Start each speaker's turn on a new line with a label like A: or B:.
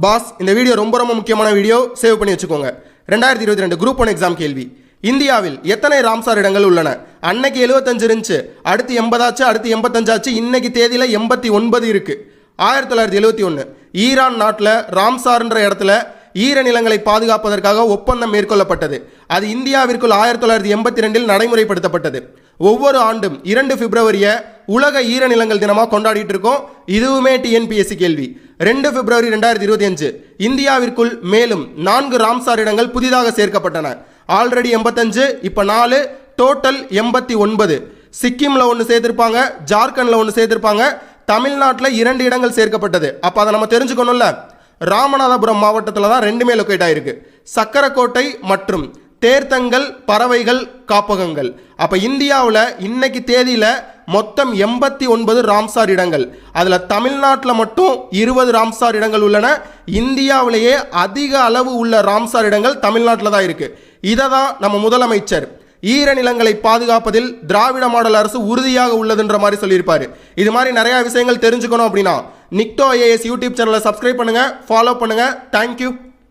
A: Pass இந்த video ரொம்ப முக்கியமான வீடியோ, சேவ் பண்ணி வச்சுக்கோங்க. 2022 குரூப் 1 எக்ஸாம் கேள்வி. இந்தியாவில் எத்தனை ராம்சார் இடங்கள் உள்ளன? அன்னைக்கு 75 இருந்துச்சு, அடுத்து 80 ஆச்சு, அடுத்து 85 ஆச்சு, இன்னைக்கு தேதியில் 89 இருக்கு. 1971 ஈரான் நாட்டில் ராம்சார்ன்ற இடத்துல ஈரநிலங்களை பாதுகாப்பதற்காக ஒப்பந்தம் மேற்கொள்ளப்பட்டது. அது இந்தியாவிற்குள் 1982 நடைமுறைப்படுத்தப்பட்டது. ஒவ்வொரு ஆண்டும் 2 பிப்ரவரியை உலக ஈரநிலங்கள் தினமாக கொண்டாடிட்டு இருக்கோம். இதுவுமே டிஎன்பிஎஸ்சி கேள்வி. 2 பிப்ரவரி 2025 இந்தியாவிற்குள் மேலும் 4 ராம்சார் இடங்கள் புதிதாக சேர்க்கப்பட்டன. ஆல்ரெடி 85, இப்போ 4, டோட்டல் 89. சிக்கிமில் ஒன்று சேர்த்திருப்பாங்க, ஜார்க்கண்டில் ஒன்று சேர்த்திருப்பாங்க, தமிழ்நாட்டில் 2 இடங்கள் சேர்க்கப்பட்டது. அப்போ அதை நம்ம தெரிஞ்சுக்கணும்ல. ராமநாதபுரம் மாவட்டத்தில் தான் ரெண்டுமே லொக்கேட் ஆயிருக்கு. சக்கரக்கோட்டை மற்றும் தேர்த்தங்கல் பறவைகள் காப்பகங்கள். அப்போ இந்தியாவில் இன்னைக்கு தேதியில் மொத்தம் 89 ராம்சார் இடங்கள். அதில் தமிழ்நாட்டில் மட்டும் 20 ராம்சார் இடங்கள் உள்ளன. இந்தியாவிலேயே அதிக அளவு உள்ள ராம்சார் இடங்கள் தமிழ்நாட்டில் தான் இருக்கு. இதை தான் நம்ம முதலமைச்சர் ஈரநிலங்களை பாதுகாப்பதில் திராவிட மாடல் அரசு உறுதியாக உள்ளதுன்ற மாதிரி சொல்லியிருப்பாரு. இது மாதிரி நிறைய விஷயங்கள் தெரிஞ்சுக்கணும் அப்படின்னா நிக்டோ ஐஏஎஸ் யூடியூப் சேனலை சப்ஸ்கிரைப் பண்ணுங்க, ஃபாலோ பண்ணுங்க. தேங்க்யூ.